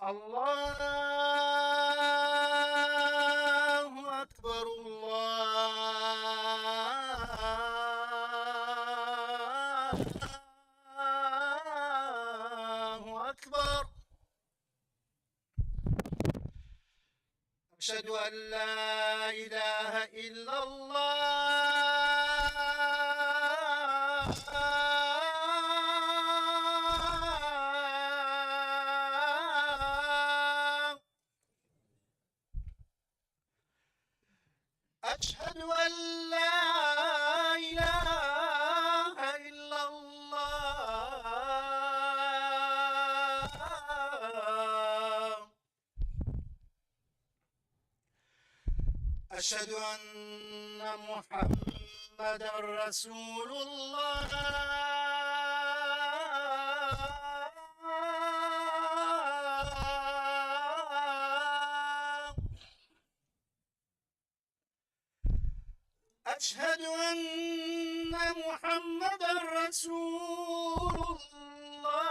الله أكبر الله أكبر. أشهد أن لا إله إلا الله. أشهد أن لا إله إلا الله. أشهد أن محمدا رسول الله. أشهد أن محمدا رسول الله.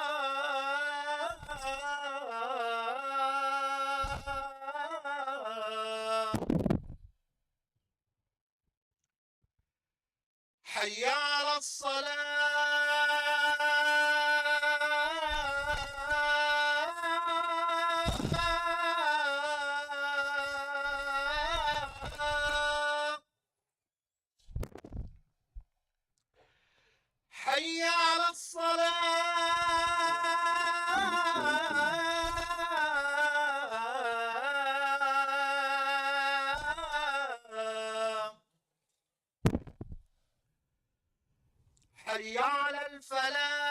حي على الصلاة. حي على الصلاة. حي على الفلاح.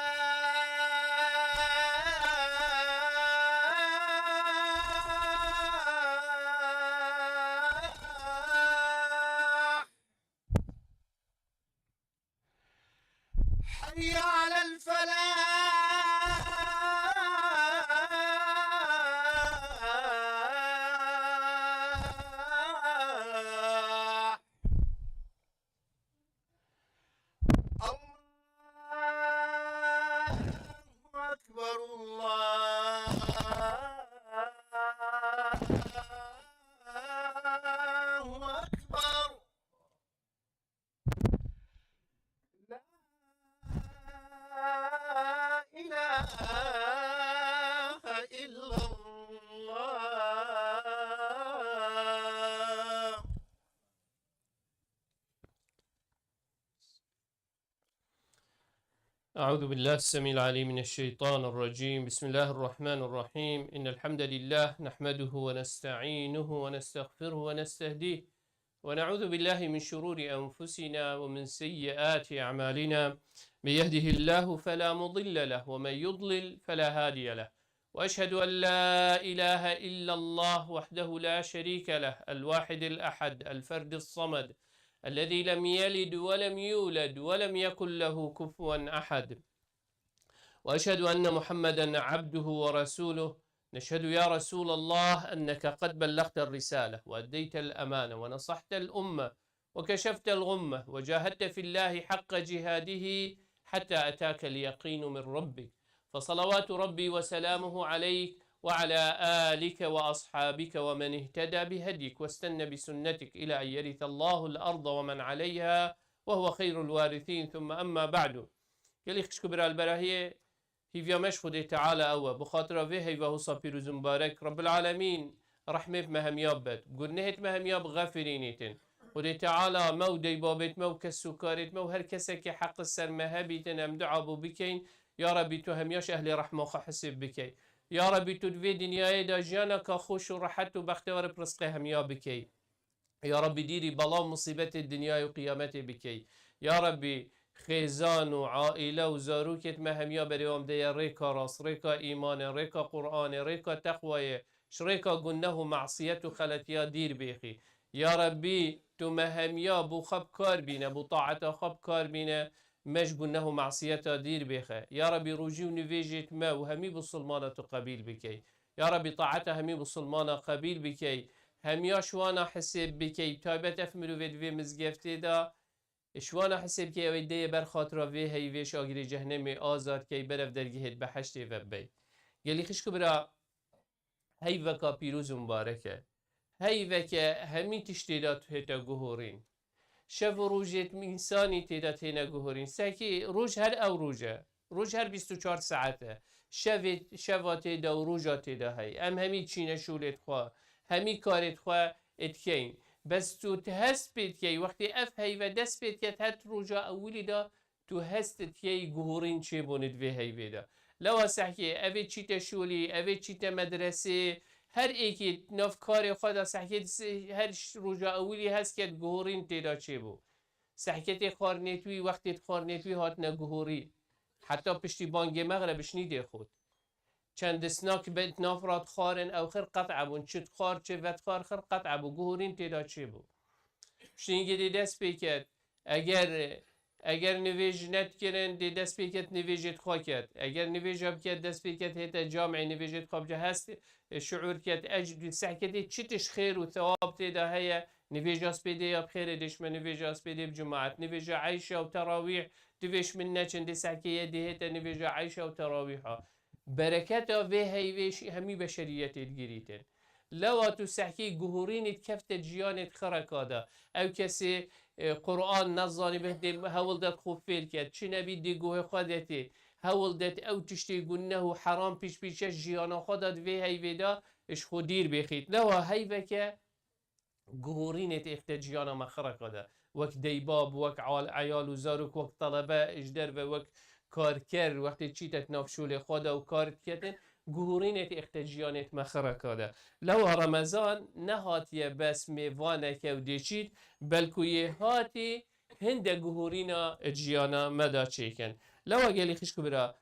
حي على الفلاح. الله أكبر الله أكبر. لا إله إلا الله. أعوذ بالله السميع العليم من الشيطان الرجيم. بسم الله الرحمن الرحيم. إن الحمد لله نحمده ونستعينه ونستغفره ونستهديه ونعوذ بالله من شرور أنفسنا ومن سيئات أعمالنا. من يهده الله فلا مضل له ومن يضلل فلا هادي له. وأشهد أن لا إله إلا الله وحده لا شريك له الواحد الأحد الفرد الصمد الذي لم يلد ولم يولد ولم يكن له كفوا أحد. وأشهد أن محمدا عبده ورسوله. نشهد يا رسول الله أنك قد بلغت الرسالة وأديت الأمانة ونصحت الأمة وكشفت الغمة وجاهدت في الله حق جهاده حتى أتاك اليقين من ربك. فصلوات ربي وسلامه عليك وعلى آلك وأصحابك ومن اهتدى بهديك واستنى بسنتك إلى أن يرث الله الأرض ومن عليها وهو خير الوارثين. ثم أما بعد. يلي خشكبر البراهية هيفيا مش خدي تعالى أوه بخاطر فيه هيفا هو صابيروز مبارك رب العالمين رحمة مهمياب بد قرنهت مهمياب غافرينيتن خدي تعالى مو دي بابت مو كسوكارت مو هر كسك حق السر مهبيتن أم دعابو بكين. يا ربي تو همياش أهل رحمة حسب بكي. يا ربي تو دفي دنياي دا جانك خوش ورحت وبختور برزق هميا بكي. يا ربي ديري بلا مصيبة الدنيا وقيامتي بكي. يا ربي خيزان وعائلة وزاروكت مهميا بريوم دي ريكا راس ريكا إيمان ريكا قرآن ريكا تقوى شريكا قنه معصية خلتيا دير بيخي. يا ربي تو مهميا بو خب كار بينا بو طاعة خب كار بينا مش قنه معصية دير بيخي. يا ربي رجيو نفيجت ما وهمي بسلمانة قبيل بكي. يا ربي طاعتها همي بسلمانة قبيل بكي. هميا شوانا حسب بكي تابت افمرو فيد في مزگفته دا شوانا حسب كي اوي دي بر خاطر في هي في شاگري جهنم آزاد كي برف درگهت بحشت و بي. يلي خشكو برا هیوکا پیروز و مبارکه هیوکا همی تشتیدات هتا گهورین شب و روجت انسانی تیدا تینا گهورین ساکی روج هر او روج هر 24 ساعته شب تیدا و روجا تیدا هی همی چینه شولت خواه همی کارت خواه اتکین بس تو تهست بید که وقتی اف هی و دست بید که هت روجا اولی دا تو هست که گهورین چه بوند وی هی ویدا لو سحکی اوی چیت شولی اوی چیت مدرسه هر ایکی نف کار خدا سحکت هر روجا اولی هست که گهورین تیدا چه بو سحکت خارنتوی وقتی خارنتوی هات نگهوری حتی پشتی بانگ مغربش نیده خود چند سناک بنت نافرات خارن او خر قطع بون چت خار چه وت خار خر قطع بو گهورین تیدا چه بو شینگی دی دست پیکت اگر نویج نت کرن دی دست پیکت نویجت خواه کرد اگر نویج اب کرد دست پیکت هیتا جامع نویجت خواه جا هست شعور کرد اجد سحکتی چتش خیر و ثواب تیدا هیا نویج اسپیده یا بخیر دیش من نویج اسپیده بجماعت نویج عیشه و تراویح دویش من نچن دی سحکیه دی هیتا نویج عیشه و تراویحا برکت وی هیویش همی بشریت گیریتن لو تو سحکی گهورین کفت جیانت خرکادا او کسی قرآن نزانی به هول داد خوب فیل کرد چی نبی دی گوه خودتی هول داد او تشتی گنه و حرام پیش پیشش جیانا خودت وی هیویدا اش خودیر بخید لو هیوه که گهورینت اخت جیانا مخرکادا وک دیباب وک عیال و زاروک وک طلبه اجدر و وک کارکر وقتی چیتت نافشول خدا و کارت کردن گهورینت اختجیانت مخرکاده لو رمضان نهاتیه بس میوانه که و دیچید بلکو یه هاتی هند گهورینا جیانا مدا چیکن لو اگلی خشکو برا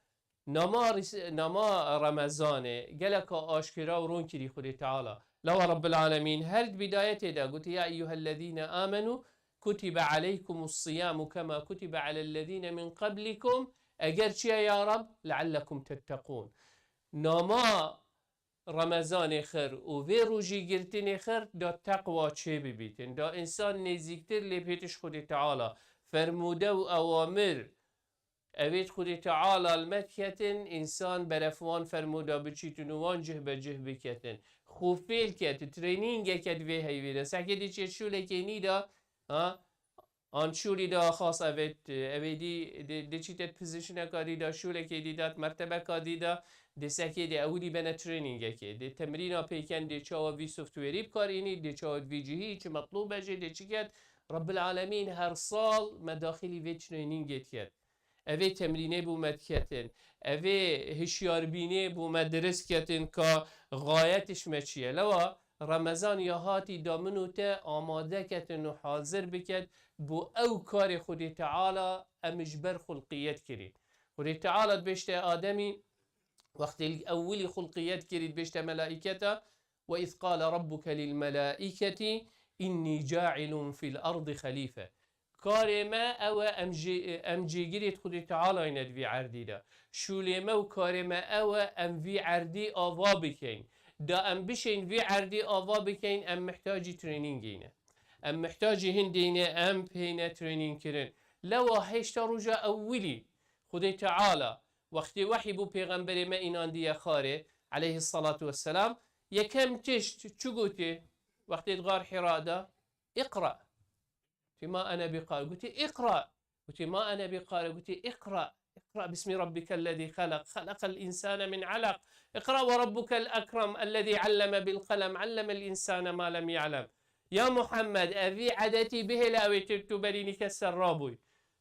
نما رمضانه گلکا آشکرا و رون کری خودی تعالی لو رب العالمين هل بداية دا قلت يا أيها الذين آمنوا كتب عليكم الصيام كما كتب على الذين من قبلكم أجرت يا رب لعلكم تتقون نما رمضان خير وفي روجي قلتين خير دا تقوى چه ببيتن دا إنسان نزيكتر لبيتش خدي تعالى فرموده أوامر أبيت خدي تعالى المتكتن إنسان برفوان فرموده بچيتن وانجه بجه بكتن خوفيل كت ترينينج كت في هيدا ساكدي چه شو لكيني دا آن شولی دا خاص اویدی دی چیتت پوزیشن کاری دا شوله که دی داد مرتبه کاری دا دی سکی دی اولی بنا ترینینگه که دی تمرین پیکن دی چاو وی سوفتویری بکارینی دی چاو وی جهی چه مطلوب بجه دی چی کرد رب العالمین هر سال مداخلی وی ترینینگت کرد اوی تمرینه بو مد کتن اوی هشیاربینه بو مدرس کتن که غایتش مچیه لوا رمضان یا هاتی دامنو تا آماده کتن و حاضر بکد بو او کار خودی تعالی امجبر خلقیت کرید خودی تعالی بشته آدمی وقتی اولی خلقیت کرید بشته ملائکتا و اذ قال ربك للملائکتی اینی جاعل فی الارض خلیفه کار ما او امجی گرید خودی تعالی ایند وی عردی دا شولی ما و کار ما او ام وی عردی آوا بکن دا ام بشین وی عردی آوا بکن ام محتاجی ترینینگینه ام محتاجی هندینه ام پینه ترینینگ کرن لو هشتا رجا اولی خدای تعالی وقتی وحی بو پیغمبر ما اینان دیه خاره علیه الصلاة والسلام یکم تشت چو گوتی وقتی تغار حرادا اقرأ قلت ما أنا بقارئ قلت اقرأ قلت ما أنا بقارئ قلت اقرأ اقرأ باسم ربك الذي خلق الإنسان من علق اقرأ وربك الأكرم الذي علم بالقلم علم الإنسان ما لم يعلم يا محمد أبي عدتي به لا تبريني كسر رابوي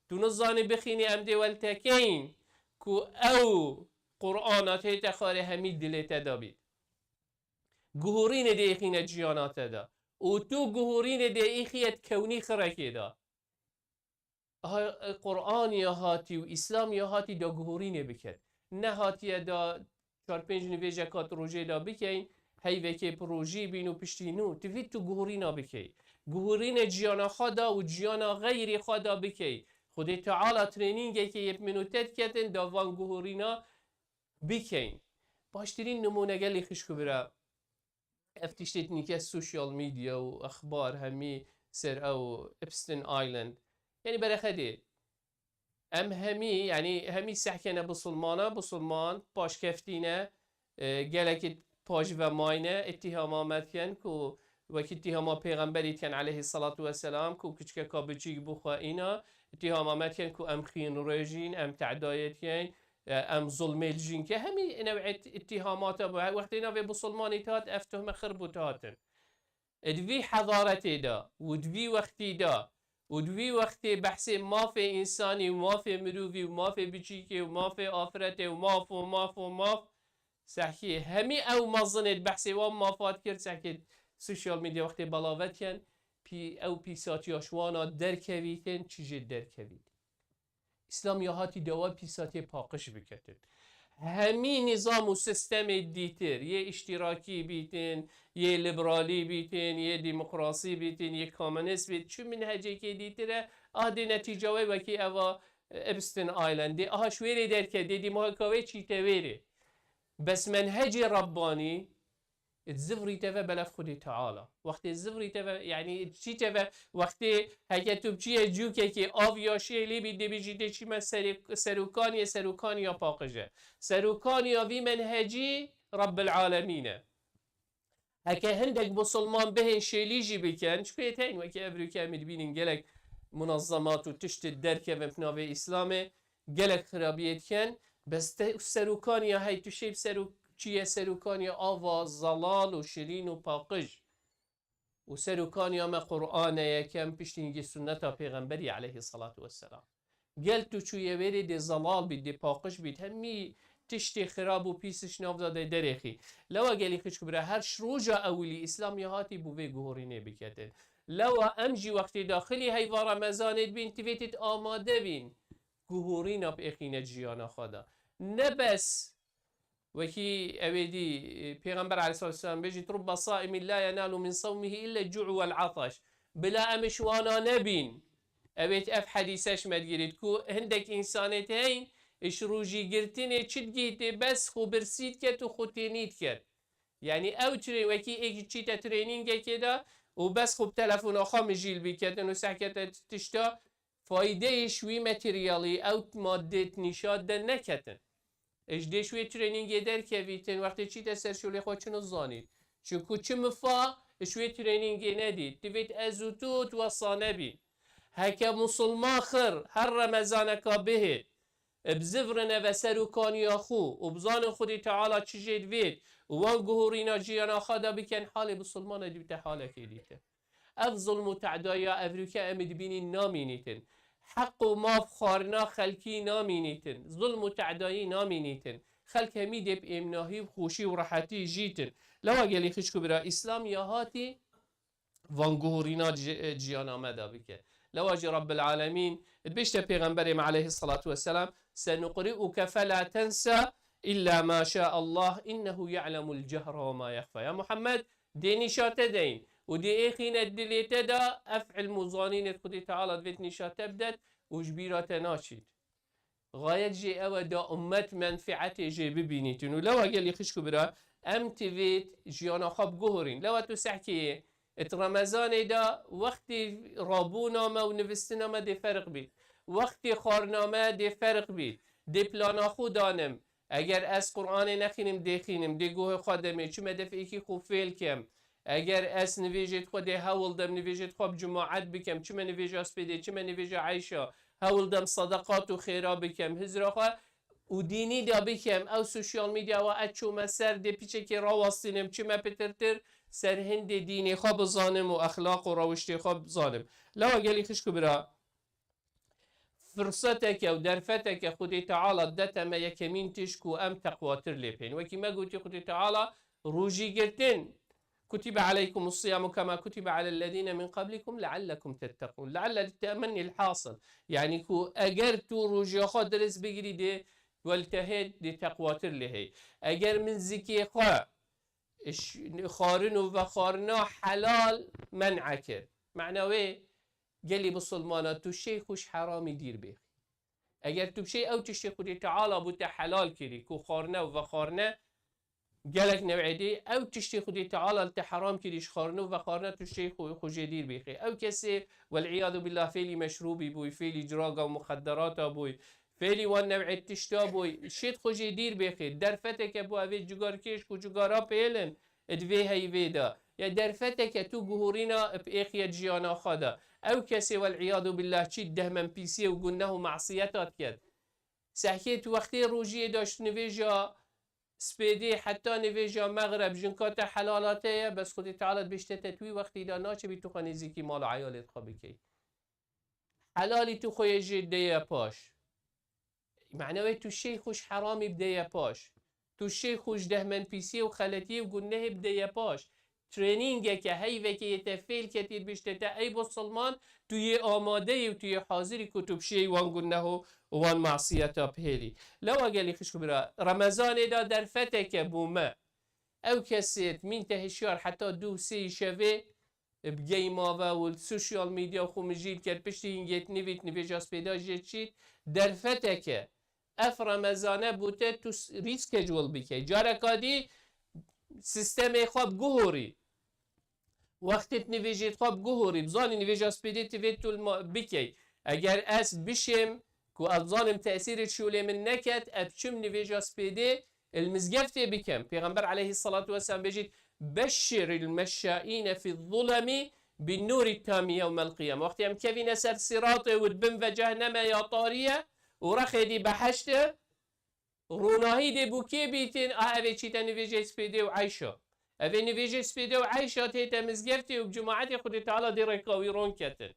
تنظاني بخيني أمدي والتكين كو أو قرآنات تخاري هميد دلي تدابي جهورين دي إخينا جيانات دا و تو جهورين دي إخيات كوني خركي دا قرآن يا هاتي و إسلام يا هاتي دا جهورين بكت نه هاتي دا 4-5 نویجه کات روژه دا بکین هیوه که پروژی بینو پشتینو توید تو گهورین بکی گهورین جیانا خدا و جیانا غیر خدا بکی خودی تعالی ترینینگه که یه منوتت کتن داوان گهورینا بکین باشترین نمونه گلی خشکو برا افتشتید نیکه سوشیال میدیا و اخبار همی سر او اپستن آیلند یعنی برای خدی ام همی سحکنه بسلمان باش کفتینه گلک پاش و ماینه اتهام آمد کن که وکی اتهام پیغمبری کن علیه الصلاة و السلام که کچک کابچیک بخوا اینا اتهام آمد کن که ام خین رژین ام تعدایت کن ام ظلم الجین که همین نوع اتهامات وقتی اینا به مسلمانی تات افتهم خربوتاتن ادوی حضارتی دا ودوی وقتی دا ودوی وقتی بحث مافی انسانی و مافی مروفی و مافی بچیکی و مافی آفرتی و ماف سحکی همی او مظنید بحثی و مافات کرد سحکی سوشیال میدیا وقتی بلاوت کن پی او پیساتی آشوانا درکویتن چیجی درکوید اسلام یا هاتی دوا پیساتی پاقش بکتن همین نظام و سیستم دیتر یه اشتراکی بیتن یه لیبرالی بیتن یه دموکراسی بیتن یه کامونیست بیتن چون منهجه که دیتره آده نتیجه وکی اوا ابستن آیلند آها شویری درکه دیدی محکاوه چی تویره بس منهج ربانی تزفري تفا بلف خدي تعالى وقت الزفري تفا يعني شي تفا وقت هكا تبجي جوكي كي آف يا شي لي بيدي بيجي دي شي ما سروكان يا باقجة سروكان يا في منهجي رب العالمين هكا هندك مسلمان بهن شيليجي بكن شو يتين وكي أمريكا مدبين قالك منظمات وتشت الدركة بفناوي إسلامي قالك خرابيت كان بس سروكان يا هاي تشيب چیه سروکانی آوا زلال و شیرین و پاقج و سروکانی ما قرآن یکم پشتینگی سنت پیغمبری علیه الصلاة والسلام گل تو چویه وری دی زلال بید دی پاقج بید همی تشتی خراب و پیسش ناف داده درخی لوا گلی خش کبره هر شروجا اولی اسلامی هاتی بوی گهورینه بکته لوا امجی وقتی داخلی هیوا رمضانت بین تیویتت آماده بین گهورین اب اخینه جیانا خدا نبس وكي أبدي پیغمبر عليه الصلاة والسلام بيجي رب صائم لا ينال من صومه إلا الجوع والعطش بلا أمش وانا نبين أبيت أف حديثاش ما تقولي كو هندك إنسانتين إيش روجي قرتيني تشد جيتي بس خو برسيت كت وخو تينيت كت يعني أو تري وكي إيش تشيتا ترينينج كده وبس خو بتلفون أخام جيل بكت إنه سحكت تشتا فايدة شوي ماتريالي أو مادة نشاد ده نكتن اجده شوی ترینینگ در که ویتن وقتی چی تسر شولی خود چنو زانید چون چه مفا شوی ترینینگ ندید دوید ازوتوت و صانبی هکا مسلمان خر هر رمضان که بهید بزفرنه و سروکانی خو و بزان خودی تعالی چی جید وید وان گهورینا جیانا خدا بکن حال مسلمان دیوته حاله که دیته اف ظلم و تعدایا افریکا امید بینی نامینیتن حق و ماف خارنا خلکی نامینیتن ظلم و تعدایی نامینیتن خلک همی دب امناهی و خوشی و راحتی جیتن لوا گلی خشکو برا اسلام یا هاتی وانگورینا جیان آمده بکه لوا جی رب العالمین بشت پیغمبریم علیه الصلاة والسلام سنقرئك فلا تنسى إلا ما شاء الله إنه يعلم الجهر وما يخفى يا محمد ديني شات دين ودي اخين الدليت دا افعل مزانين خدي تعالى بيت نشات تبدت وجبيرات ناشيد غاية جي او دا امت منفعت جي ببينيتون ولو قال لي خشكو برا ام تفيت جيانا خاب جهرين لو تسحكي رمضان دا وقت رابونا ما ونفستنا ما دي فرق بيت وقت خارنامه دي فرق بيت دي پلانا خودانم اگر از قرآن نخینم دیخینم دی گوه خادمه چه مدفعی که خوب فیل کم اگر از نویجت خود هول دم نویجت خوب جماعت بکم چه من نویج اسپیده چه من نویج عیشا هول دم صدقات و خیرا بکم هزرا خواه و دینی دا بکم او سوشیال میدیا و اچو ما سر دی پیچه که راواستینم چه ما پترتر سر هند دینی خواب زانم و اخلاق و روشتی خواب زانم لو گلی خشکو برا فرصتك او درفتك خدي تعالى دتا ما يكمين تشكو ام تقواتر لبين وكي ما قلت خدي تعالى روجي قلتن كتب عليكم الصيام كما كتب على الذين من قبلكم لعلكم تتقون لعل التأمني الحاصل يعني كو اجرتو روجي خود درس بجري دي والتهيد دي تقواتر لهي اجر من زكي خوا خارنو وخارنا حلال منعكر معنوي قال لي مسلمانات تو شيء خوش حرامي دير بيخ اگر تو شيء او تشي خودي تعالى بوتا حلال كري كو خارنا وخارنا قالك نوعدي او تشي خودي تعالى انت حرام كريش خارنا وخارنا تو شيء خوجي دير بيخي او كسي والعياذ بالله فيلي مشروبي بوي فيلي جراغا ومخدرات بوي فعلی وان نوع تشتابوی شید خوشی دیر بخیر درفته که بو اوی جگار کش کو جگارا پیلن ادوی هیوی دا یا درفته که تو گهورینا ایخی جیانا خدا او کسی والعیاذ بالله چی دهمن پیسی و گناه و معصیتات کرد سحکه تو وقتی روژی داشت نویجا سپیدی حتی نویجا مغرب جنکات حلالاته بس خودی تعالی بشته تتوی وقتی دا ناچه بی تو خانیزی کی مال عیالت خوابی کی حلالی تو خوی جده پاش معنوی تو شی خوش حرامی بده پاش تو شی خوش دهمن پیسی و خلطی و گناه بده پاش ترینینگه که هیوه که یتفیل کتیر بشته تا ای بسلمان توی آماده و توی حاضری کتب شی وان گناه و وان معصیتا بهیلی لو اگلی خشکو برا رمضان دا در فته که بومه او کسیت من تهشیار حتی دو سی شوه بگیما و السوشیال میدیا خو مجید کرد پشتی اینگیت نویجاس پیدا جید چید در فته که اف رمضانه بوده تو ریسک جول بکی جارکادی سیستم خواب گوهوری وقتی نویجید خواب گوهوری بزانی نویجاس پیدا تیوید تو بکی اگر اس بشم کو افضانم تأثیر شوله من نكت ابشم نویجاس پیدا المزگفت بكم پیغمبر عليه الصلاة والسلام بجید بشر المشائين في الظلم بالنور التام يوم القيامة وقتی هم كفين سر صراط ودبن و جهنم يا طارية ورخي دي بحشته روناهي دي بوكي بيتين اوه چيتا نویجه سپیده و عیشا اوه نویجه سپیده و عیشا تیتا مزگفتی و بجماعت خود تعالی دی رکاوی رون کتن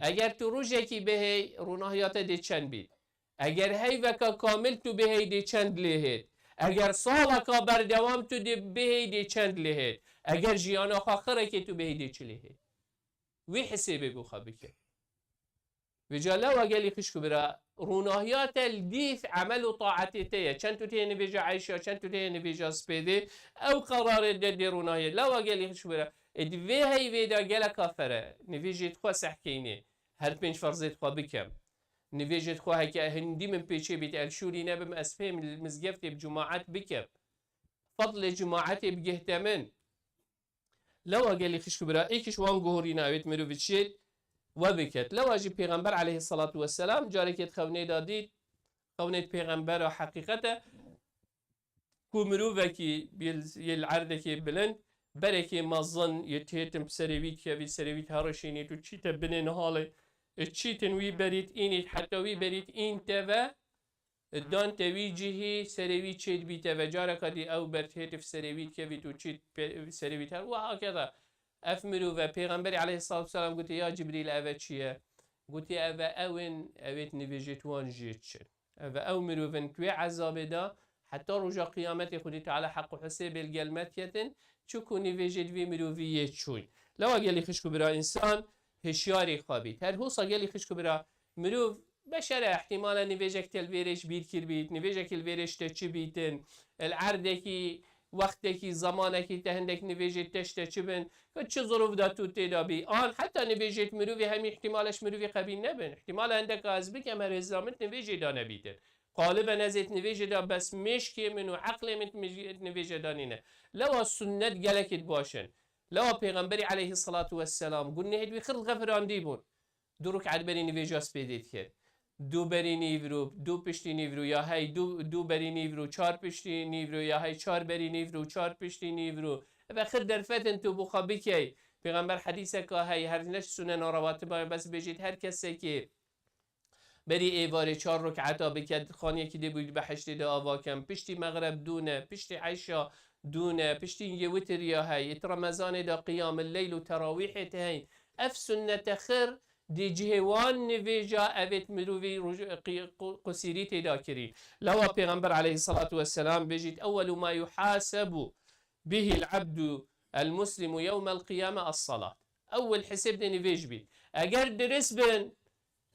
اگر تو روژه کی بهی روناهیات دی چند بید اگر هی وکا کامل تو بهی دی چند لیهید اگر سالکا بردوام تو دی بهی دی چند لیهید اگر جیانا خاخره که تو بهی دی چه لیهید وی حسابه بو خوابی که وجالا وقالي خشكو برا روناهيات الديف عمل طاعتي تيه چند تو تيه نبيجا عايشة چند تو تيه نبيجا سبيدي او قرار دي روناهيات لا وقالي خشكو برا ادوي هاي ويدا قالا كافرة نبيجي تخوا سحكيني هر بنش فرزيت خوا بكم نبيجي تخوا هكا هندي من بيشي بيت الشوري نبم اسفهم المزقفتي بجماعات بكم فضل جماعتي بجهتمن لا وقالي خشكو برا ايكش وان قهوري ناويت مرو بتشيت وبكت لو اجي پیغمبر عليه الصلاة والسلام جاري كت خوني داديت خوني پیغمبر حقيقته كومرو وكي يلعرض كي بلند بركي مظن يتهتم بسريويت كي سريويت هارشيني تو چيتا بنين هالي چيتن وي بريت اينيت حتى وي بريت اين توا دان توي جهي سريويت چيت بي توا جارك دي او برتهت في سريويت كي تو چيت سريويت هار وهكذا افمرو و پیغمبری علیه الصلاة والسلام گوتی یا جبریل اوه چیه؟ گوتی اوه اون اوهت نویجت وان جید شد اوه او مروفن توی عذاب دا حتی رجا قیامت خودی تعالی حق و حساب الگلمت یتن چوکو نویجت وی مروفی یه چوی لو اگلی خشکو برا انسان هشیاری خوابید هر حوص اگلی خشکو برا مروف بشر احتمالا نویجک تلویرش بیر کر بید نویجک الویرش تچی بیتن العرده کی وقتی که زمانی که تهندک نویجت تشته چی بن که چه ظروف دا تو تیدا بی آن حتی نویجت مروی همی احتمالش مروی قبیل نبن احتمال هندک از بی که مرزامت نویجت دا نبیتن قالبا نزید نویجت دا بس مشکی من و عقل من نویجت دا نینه لو سنت گلکت باشن لو پیغمبری علیه الصلاة والسلام قلنه هدوی خرد غفران دی بون دروک عدبری نویجت سپیدید کرد دو بری نیورو دو پشتی نیورو یا های دو بری نیورو چار پشتی نیورو یا های چار بری نیورو چار پشتی نیورو بخیر در فتن تو بخوابی که پیغمبر حدیثه که های هر نش سنن رواتب بس بجید هر کسی که بری ایوار چار رکعتا بکد خانیه که دی بود به حشت دا آوا کم پشتی مغرب دونه پشتی عشا دونه پشتی یه وتر یا های ات رمضان دا قیام اللیل و تراویح تهین اف سنت خیر دی جهوان نویجا اوید مروی قصیری تیدا کری لوا پیغمبر علیه الصلاة والسلام بجید اول ما يحاسب به العبد المسلم يوم القيامة الصلاة اول حساب دی نویج بید اگر درس بن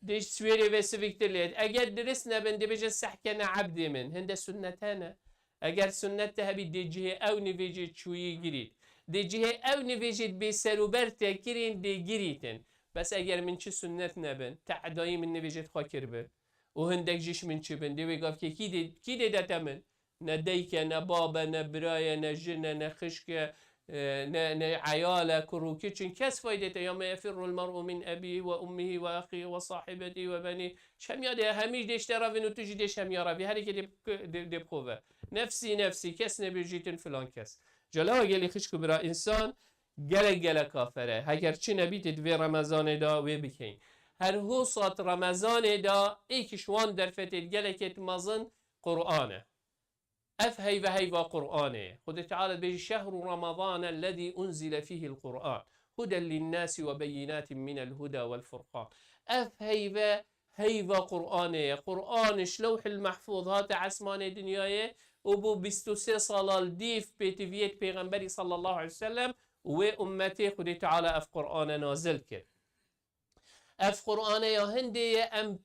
دیش سویری و سویکتر لید اگر درس نبن دی بجه سحکن عبد من هنده سنتانه اگر سنت هبی دی جه او نویجید چویی گرید دی جه او نویجید بی سروبر تکرین دی گریتن بس اگر من چه سنت نبن تعدایی من نویجت خاکر به و هندک جیش من چه بن دیوی گفت که کی دیده من نه دیکه نه بابا نه برای نه جنه نه خشک عياله كروكي چون كس فايدته يوم يفر المرء من أبيه وأمه وأخيه وصاحبته وبنيه شم يده هميش ديش ترى و تجي ديش هم يرى هر کی دب خوبه نفسي نفسي كس نبيجيتن فلان كس جلاوه گلی خشكو برا انسان گله کافره هگر چی نبیت دوی رمضان دا وی بکن هر هو سات رمضان دا ایکشوان در فتید گله کت مزن قرآنه اف هيفا قرآنه خد تعالى بيجي شهر رمضان الذي أنزل فيه القرآن هدى للناس وبينات من الهدى والفرقان اف هيفا قرآنه قرآنش لوح المحفوظ هات عسمان دنياي وبو 23 صلاة ديف بيتفيت بيغنبري صلى الله عليه وسلم وأمتي خد تعالى اف قرآن نازل كر اف قرآن يا هندي يا ام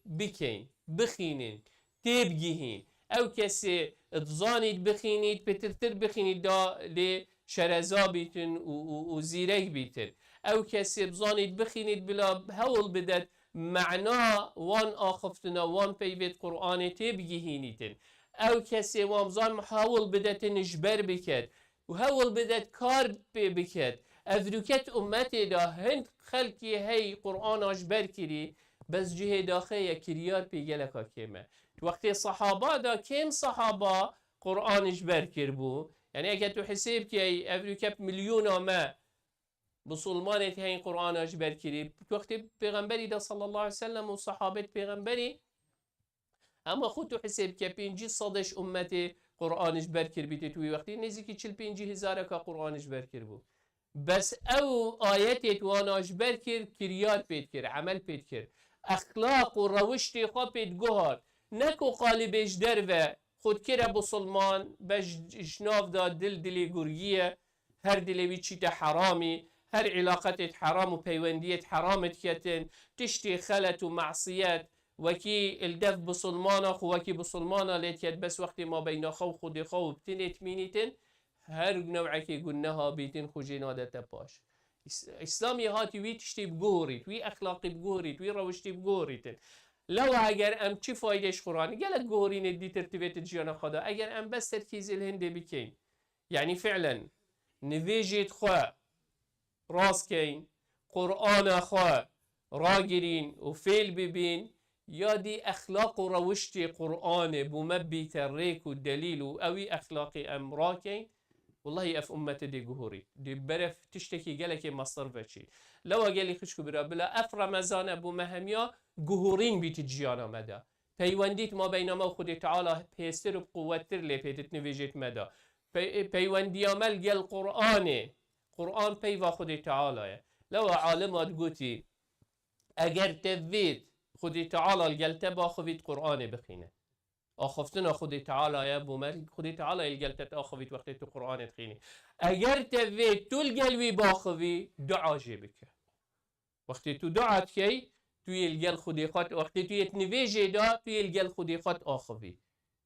بكين بخينين تبجيهين او کسی تزانید بخینید پترتر بخینید دا لی شرزا بیتن و زیرک بیتن او کسی بزانید بخینید بلا هول بدد معنا وان آخفتنا وان پیوید قرآن تبگیهینیتن او کسی وامزان محاول بدد نجبر بکد و هول بدد کار بکد افروکت امتی دا هند خلکی هی قرآن اجبر کری بس جه داخل کریار پیگلکا کمه وقتی صحابه دا کم صحابه قرآنش برکر بو یعنی اگه تو حساب که افریکا میلیون ما مسلمانت هین قرآنش برکری وقتی پیغمبری دا صلی الله علیه وسلم و صحابت پیغمبری اما خود تو حساب که 500 امت قرآنش برکر بیتی توی وقتی نزدیکی 45,000 که قرآنش برکر بو بس او آیت واناش برکر کریار پید کر عمل پید کر اخلاق و روشت خواه پید گوهر نکو قالبش در و خود کرا بسلمان بش جناف دا دلی گرگیه هر دلوی چیت حرامی هر علاقتت حرام و پیوندیت حرامت کتن تشتی خلط و معصیت وکی الدف بسلمانا خو وکی بسلمانا لیت کت بس وقتی ما بین خو خود خو بتنت مینیتن هر نوعی که گناها بیتن خو جنادت باش اسلامی هاتی وی تشتی بگورید وی اخلاقی بگورید وی روشتی بگوریدن لو اگر ام چی فایدهش قرآن گلت گورین دی ترتیبت جیان خدا اگر ام بس ترکیز الهنده بکین یعنی فعلا نویجید خواه راست کین قرآن خواه را گرین و فیل ببین یا دی اخلاق و روشتی قرآن بمبی تریک و دلیل و اوی اخلاقی ام را کین والله اف امت دی گهوری دی برف تشتکی گلک مصر بچی لو اگلی خشکو برا بلا اف رمضان ابو مهمیا گهورین بیت جیان آمده پیوندیت ما بین ما خود تعالی پیستر و قوتر لیپیدت نویجت مده پیوندی عمل گل قرآن پیوا خود تعالی لو عالمات گوتی اگر توید خود تعالی گل تبا خوید قرآن بخینه آخفتنا خود تعالی بومر خود تعالی الگلتت آخوید وقتی تو قرآن تخینی اگر توید تو الگلوی باخوی دعا جیبک وقتی تو دعات کی توی الگل خودی خود وقتی توی نویجه دا توی الگل خودی خود آخوی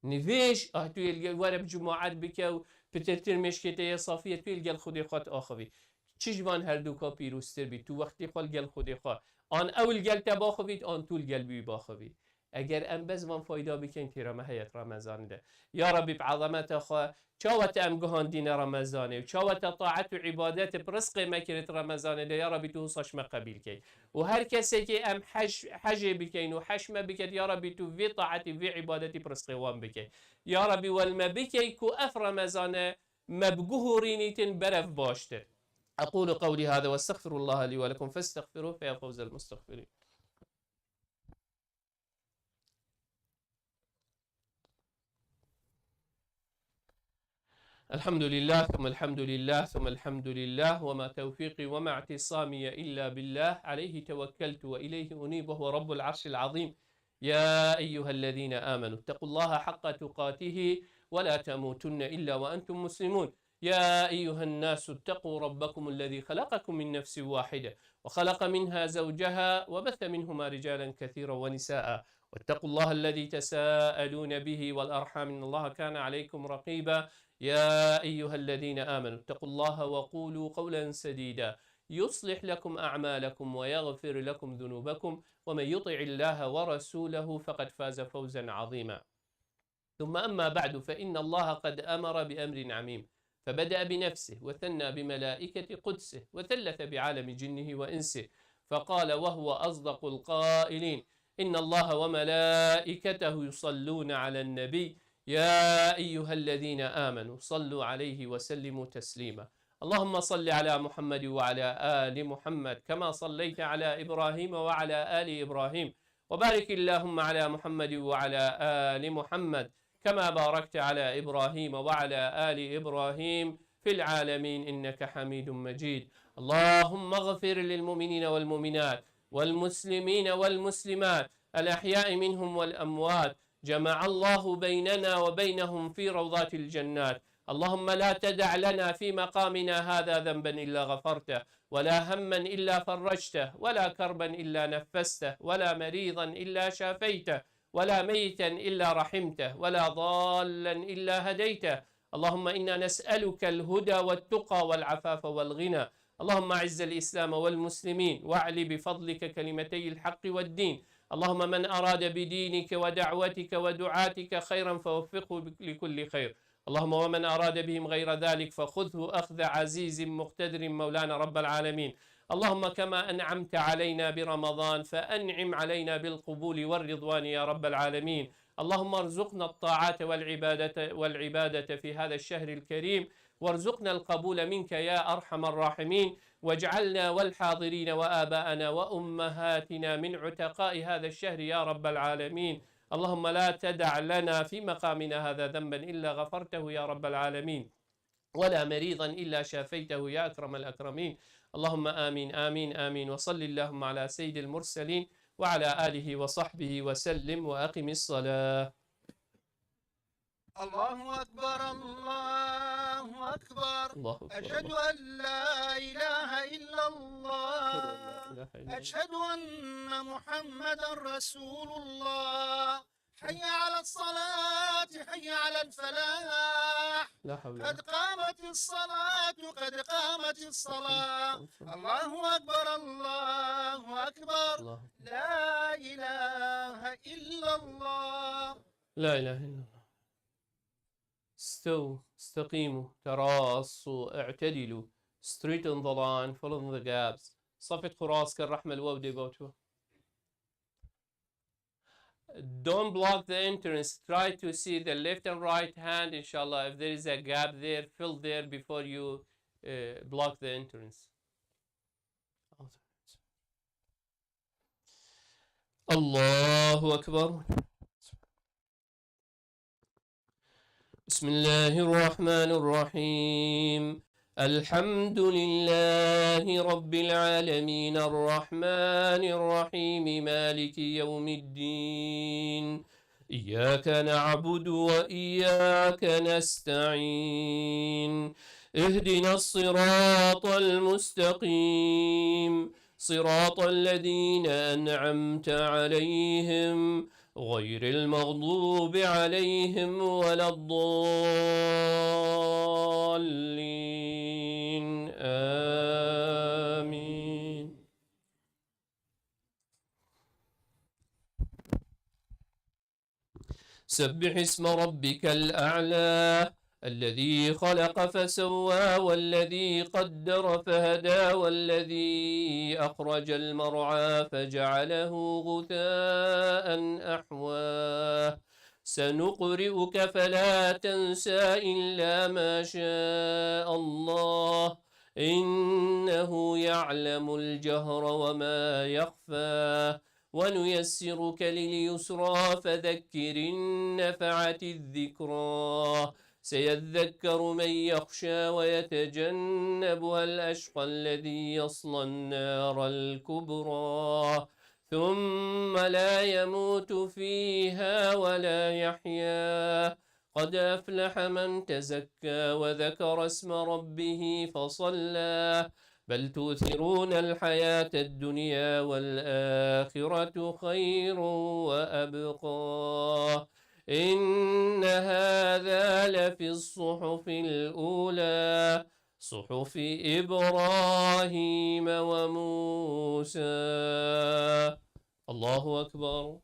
نویج توی الگل ورب جماعت بکه و پترتر مشکته صافیه توی الگل خودی خود آخوی چجوان هر دو کا پیروستر بی تو وقتی خود گل خودی خود آن اول گل تبا خوید آن طول گل بی باخوی اگر ام بز وان فایده بکن تیرا مهیت رمضان ده یا ربی بعظمت خواه چاوت ام گهان دین رمضانه و چاوت طاعت و عبادت برزق مکرت رمضانه ده یا ربی تو حساش مقبیل کی و هر کسی که ام حج بکن و حشم بکن یا ربی تو وی طاعت وی عبادتی برزق وان بکن یا ربی والما بکی کو اف رمضانه مبگهورینیتن برف باشتر اقول قولي هذا واستغفر الله لي ولكم فاستغفروه فيا فوز المستغفرين الحمد لله ثم الحمد لله ثم الحمد لله وما توفيقي وما اعتصامي إلا بالله عليه توكلت وإليه أنيب وهو رب العرش العظيم يا أيها الذين آمنوا اتقوا الله حق تقاته ولا تموتن إلا وأنتم مسلمون يا أيها الناس اتقوا ربكم الذي خلقكم من نفس واحدة وخلق منها زوجها وبث منهما رجالا كثيرا ونساء واتقوا الله الذي تساءلون به والأرحام إن الله كان عليكم رقيبا يا أيها الذين آمنوا اتقوا الله وقولوا قولا سديدا يصلح لكم أعمالكم ويغفر لكم ذنوبكم ومن يطع الله ورسوله فقد فاز فوزا عظيما ثم أما بعد فإن الله قد أمر بأمر عميم فبدأ بنفسه وثنى بملائكة قدسه وثلث بعالم جنه وإنسه، فقال وهو أصدق القائلين: إن الله وملائكته يصلون على النبي يا أيها الذين آمنوا صلوا عليه وسلموا تسليما. اللهم صل على محمد وعلى آل محمد كما صليت على إبراهيم وعلى آل إبراهيم، وبارك اللهم على محمد وعلى آل محمد كما باركت على إبراهيم وعلى آل إبراهيم في العالمين إنك حميد مجيد. اللهم اغفر للمؤمنين والمؤمنات والمسلمين والمسلمات الأحياء منهم والأموات، جمع الله بيننا وبينهم في روضات الجنات. اللهم لا تدع لنا في مقامنا هذا ذنبا إلا غفرته، ولا هما إلا فرجته، ولا كربا إلا نفسته، ولا مريضا إلا شافيته، ولا ميتا إلا رحمته، ولا ضالا إلا هديته. اللهم إنا نسألك الهدى والتقى والعفاف والغنى. اللهم أعز الإسلام والمسلمين واعل بفضلك كلمتي الحق والدين. اللهم من أراد بدينك ودعوتك ودعاتك خيرا فوفقه لكل خير. اللهم ومن أراد بهم غير ذلك فخذه أخذ عزيز مقتدر مولانا رب العالمين. اللهم كما أنعمت علينا برمضان فأنعم علينا بالقبول والرضوان يا رب العالمين. اللهم ارزقنا الطاعات والعبادة في هذا الشهر الكريم، وارزقنا القبول منك يا أرحم الراحمين، واجعلنا والحاضرين وآباءنا وأمهاتنا من عتقاء هذا الشهر يا رب العالمين. اللهم لا تدع لنا في مقامنا هذا ذنبا إلا غفرته يا رب العالمين، ولا مريضا إلا شافيته يا أكرم الأكرمين. اللهم آمين آمين آمين. وصل اللهم على سيد المرسلين وعلى آله وصحبه وسلم، وأقم الصلاة. الله أكبر الله أكبر. الله أكبر. أشهد أن لا إله إلا الله. أشهد أن محمدا رسول الله. حي على الصلاة حي على الفلاح. لا حول قد قامت الصلاة قد قامت الصلاة. الله أكبر الله أكبر. الله. لا إله إلا الله. لا إله إلا الله. استووا استقيموا تراصوا اعتدلوا. Straighten the line, fill in the gaps. صفت خراس كالرحمة الودي بوتو. Don't block the entrance. Try to see the left and right hand, inshallah. If there is a gap there, fill there before you block the entrance. Allahu Akbar. بسم الله الرحمن الرحيم. الحمد لله رب العالمين الرحمن الرحيم مالك يوم الدين. إياك نعبد وإياك نستعين. اهدنا الصراط المستقيم صراط الذين أنعمت عليهم غير المغضوب عليهم ولا الضالين آمين. سبح اسم ربك الأعلى الذي خلق فسوى والذي قدر فهدى والذي أخرج المرعى فجعله غثاء أحواه. سنقرئك فلا تنسى إلا ما شاء الله إنه يعلم الجهر وما يخفى. ونيسرك لليسرى فذكر إن نفعت الذكرى. سيذكر من يخشى ويتجنبها الأشقى الذي يصلى النار الكبرى ثم لا يموت فيها ولا يحيا. قد أفلح من تزكى وذكر اسم ربه فصلى. بل تؤثرون الحياة الدنيا والآخرة خير وأبقى. إن هذا لفي الصحف الأولى صحف إبراهيم وموسى. الله أكبر.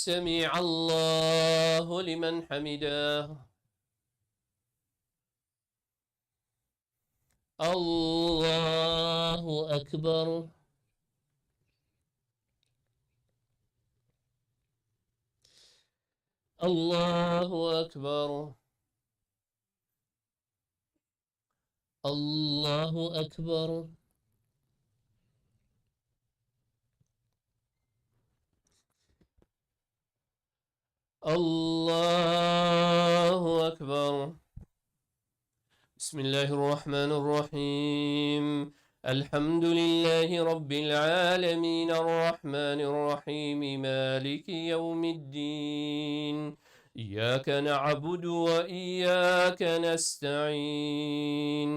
سمع الله لمن حمده. الله أكبر. الله أكبر. الله أكبر. الله أكبر. بسم الله الرحمن الرحيم. الحمد لله رب العالمين الرحمن الرحيم مالك يوم الدين. إياك نعبد وإياك نستعين.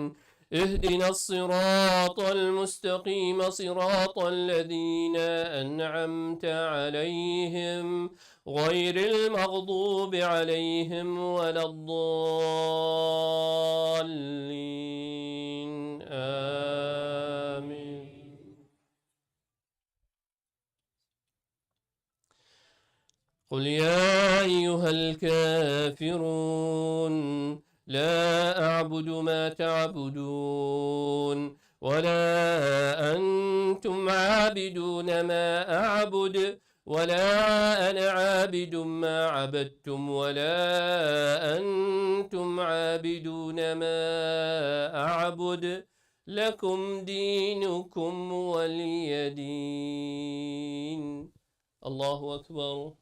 اهدنا الصراط المستقيم صراط الذين أنعمت عليهم غير المغضوب عليهم ولا الضالين. آمين. قل يا أيها الكافرون لا أعبد ما تعبدون ولا أنتم عابدون ما أعبد ولا أنا عابد ما عبدتم ولا أنتم عابدون ما أعبد لكم دينكم ولي دين. الله أكبر.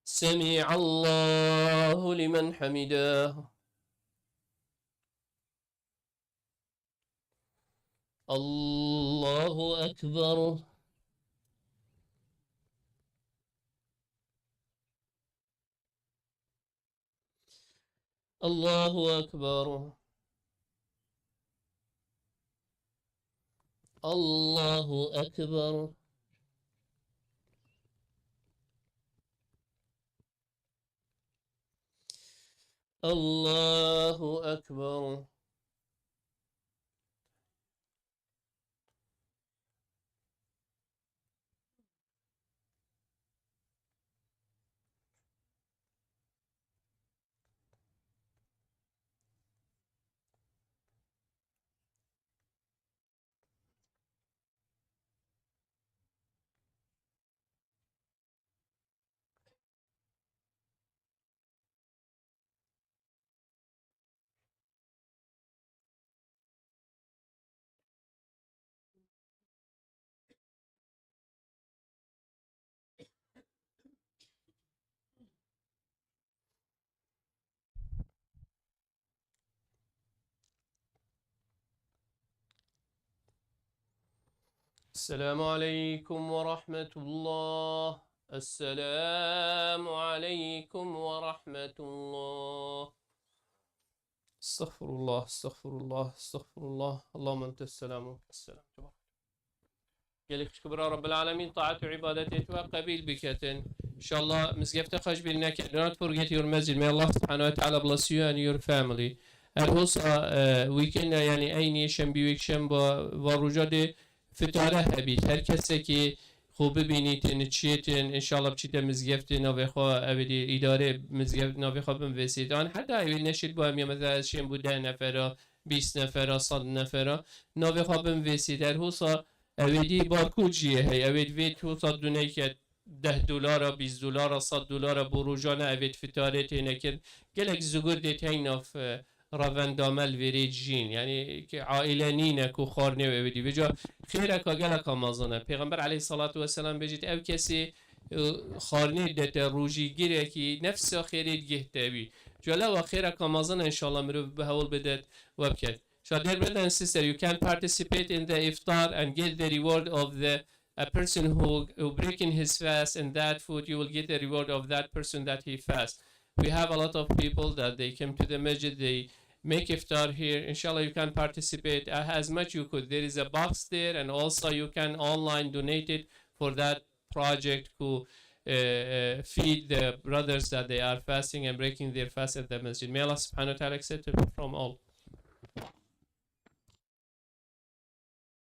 سمع الله لمن حمده. الله أكبر. الله أكبر. الله أكبر. الله أكبر. السلام عليكم ورحمة الله. السلام عليكم ورحمة الله. استغفر الله استغفر الله استغفر الله. اللهم أنت السلام والسلام. gelip şükür Rabbil Alamin taat ve ibadet ve kabil biketin. Inshallah mizgefte khash bil naked. Do not forget your masjid. May Allah subhanahu wa ta'ala bless you and your family. And also weekend yani aynı şembi weekend با روجاد فتاره هبید. هر کسی که خوب ببینید چیتن انشالله بچیت مزگفت نوخوا ابدی اداره مزگفت نوخوا بنویسید. آن حتی اول نشید با هم مثلا شیم بود 10 نفره 20 نفره 100 نفره نوخوا بنویسید. هر حسا ابدی بارکوجیه هی ابد وید حسا دونه که $10 $20 $100 بروجانه ابد فتاره تینکن گلک زگور دیت هیناف راوندامل ویرید جین یعنی که عائله نینه کو خارنه و بدی بجا خیره که گلک آمازانه پیغمبر علیه الصلاة والسلام بجید او کسی خارنه دت روجی گیره که نفس خیرید گهته بی جلا و خیره که آمازانه انشالله مرو به هول بدت و بکد. So dear brother and sister, you can participate in the iftar and get the reward of the a person who breaking his fast and that food you will get the reward of that person that he fast. We have a lot of people that they came to the masjid, they make iftar here. Inshallah you can participate as much you could. There is a box there and also you can online donate it for that project to feed the brothers that they are fasting and breaking their fast at the masjid. May Allah subhanahu wa ta'ala accept it from all.